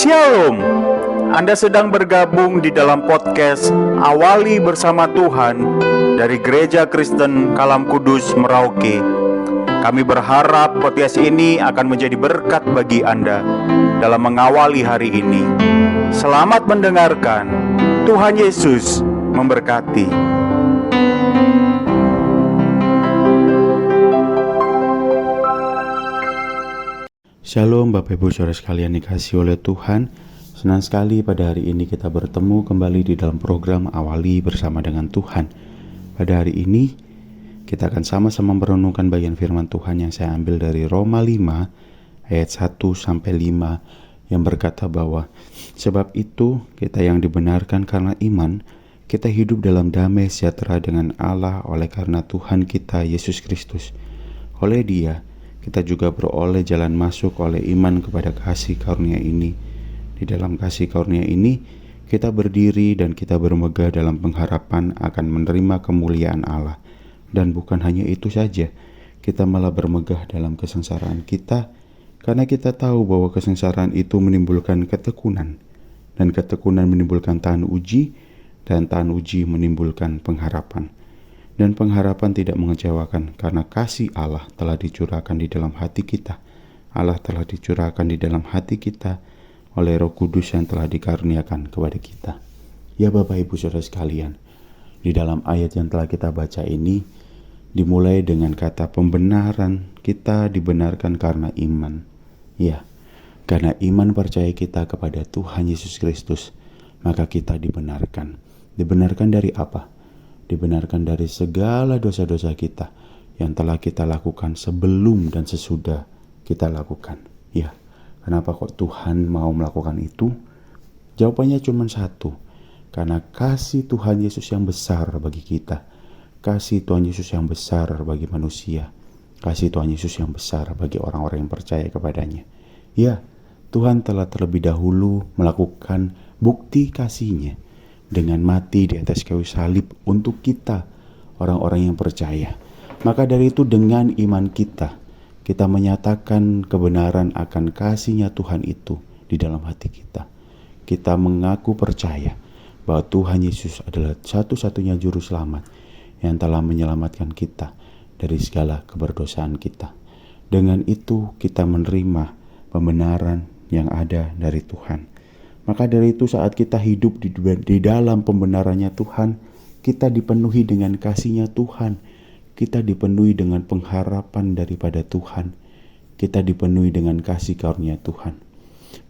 Shalom. Anda sedang bergabung di dalam podcast Awali Bersama Tuhan dari Gereja Kristen Kalam Kudus, Merauke. Kami berharap podcast ini akan menjadi berkat bagi Anda dalam mengawali hari ini. Selamat mendengarkan. Tuhan Yesus memberkati. Shalom Bapak Ibu Saudara sekalian dikasihi oleh Tuhan. Senang sekali pada hari ini kita bertemu kembali di dalam program Awali Bersama dengan Tuhan. Pada hari ini kita akan sama-sama merenungkan bagian firman Tuhan yang saya ambil dari Roma 5 ayat 1-5 yang berkata bahwa sebab itu kita yang dibenarkan karena iman, kita hidup dalam damai sejahtera dengan Allah oleh karena Tuhan kita Yesus Kristus. Oleh Dia kita juga beroleh jalan masuk oleh iman kepada kasih karunia ini. Di dalam kasih karunia ini, kita berdiri dan kita bermegah dalam pengharapan akan menerima kemuliaan Allah. Dan bukan hanya itu saja, kita malah bermegah dalam kesengsaraan kita, karena kita tahu bahwa kesengsaraan itu menimbulkan ketekunan, dan ketekunan menimbulkan tahan uji, dan tahan uji menimbulkan pengharapan. Dan pengharapan tidak mengecewakan karena kasih Allah telah dicurahkan di dalam hati kita. Allah telah dicurahkan di dalam hati kita oleh Roh Kudus yang telah dikaruniakan kepada kita. Ya Bapak Ibu Saudara sekalian, di dalam ayat yang telah kita baca ini dimulai dengan kata pembenaran, kita dibenarkan karena iman. Ya, karena iman percaya kita kepada Tuhan Yesus Kristus, maka kita dibenarkan. Dibenarkan dari apa? Dibenarkan dari segala dosa-dosa kita yang telah kita lakukan sebelum dan sesudah kita lakukan. Ya, kenapa kok Tuhan mau melakukan itu? Jawabannya cuma satu, karena kasih Tuhan Yesus yang besar bagi kita, kasih Tuhan Yesus yang besar bagi manusia, kasih Tuhan Yesus yang besar bagi orang-orang yang percaya kepadanya. Ya, Tuhan telah terlebih dahulu melakukan bukti kasih-Nya dengan mati di atas kayu salib untuk kita, orang-orang yang percaya. Maka dari itu dengan iman kita menyatakan kebenaran akan kasih-Nya Tuhan itu di dalam hati kita. Kita mengaku percaya bahwa Tuhan Yesus adalah satu-satunya juru selamat yang telah menyelamatkan kita dari segala keberdosaan kita. Dengan itu kita menerima pembenaran yang ada dari Tuhan. Maka dari itu saat kita hidup di dalam pembenarannya Tuhan, kita dipenuhi dengan kasih-Nya Tuhan, kita dipenuhi dengan pengharapan daripada Tuhan, kita dipenuhi dengan kasih karunia Tuhan.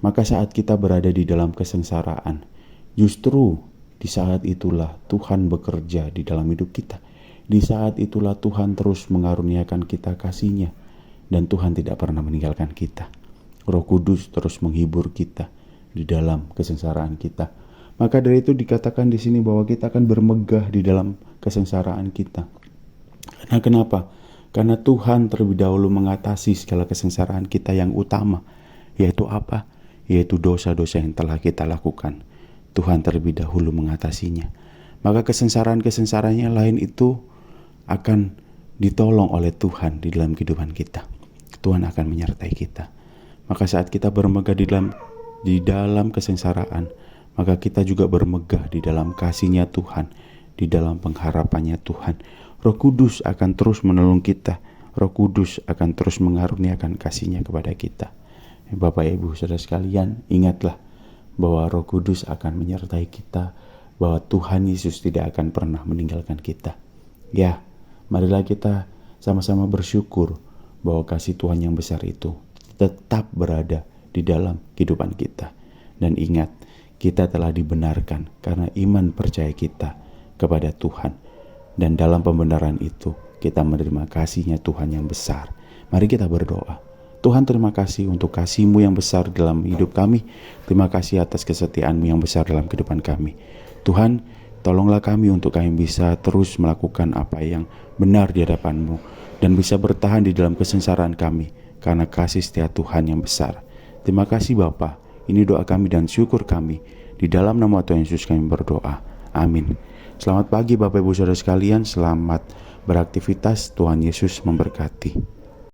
Maka saat kita berada di dalam kesengsaraan, justru di saat itulah Tuhan bekerja di dalam hidup kita. Di saat itulah Tuhan terus mengaruniakan kita kasih-Nya, dan Tuhan tidak pernah meninggalkan kita. Roh Kudus terus menghibur kita di dalam kesengsaraan kita. Maka dari itu dikatakan di sini bahwa kita akan bermegah di dalam kesengsaraan kita. Nah, kenapa? Karena Tuhan terlebih dahulu mengatasi segala kesengsaraan kita yang utama, yaitu apa? Yaitu dosa-dosa yang telah kita lakukan. Tuhan terlebih dahulu mengatasinya. Maka kesengsaraan-kesengsaraan yang lain itu akan ditolong oleh Tuhan di dalam kehidupan kita. Tuhan akan menyertai kita. Maka saat kita bermegah di dalam kesengsaraan, maka kita juga bermegah di dalam kasih-Nya Tuhan, di dalam pengharapannya Tuhan. Roh Kudus akan terus menolong kita. Roh Kudus akan terus mengaruniakan kasih-Nya kepada kita. Bapak Ibu Saudara sekalian, ingatlah bahwa Roh Kudus akan menyertai kita, bahwa Tuhan Yesus tidak akan pernah meninggalkan kita. Ya, marilah kita sama-sama bersyukur bahwa kasih Tuhan yang besar itu tetap berada di dalam kehidupan kita. Dan ingat, kita telah dibenarkan karena iman percaya kita kepada Tuhan. Dan dalam pembenaran itu, kita menerima kasih-Nya Tuhan yang besar. Mari kita berdoa. Tuhan, terima kasih untuk kasih-Mu yang besar dalam hidup kami. Terima kasih atas kesetiaan-Mu yang besar dalam kehidupan kami. Tuhan, tolonglah kami untuk kami bisa terus melakukan apa yang benar di hadapan-Mu, dan bisa bertahan di dalam kesengsaraan kami karena kasih setia Tuhan yang besar. Terima kasih Bapa. Ini doa kami dan syukur kami. Di dalam nama Tuhan Yesus kami berdoa. Amin. Selamat pagi Bapak Ibu Saudara sekalian. Selamat beraktivitas. Tuhan Yesus memberkati.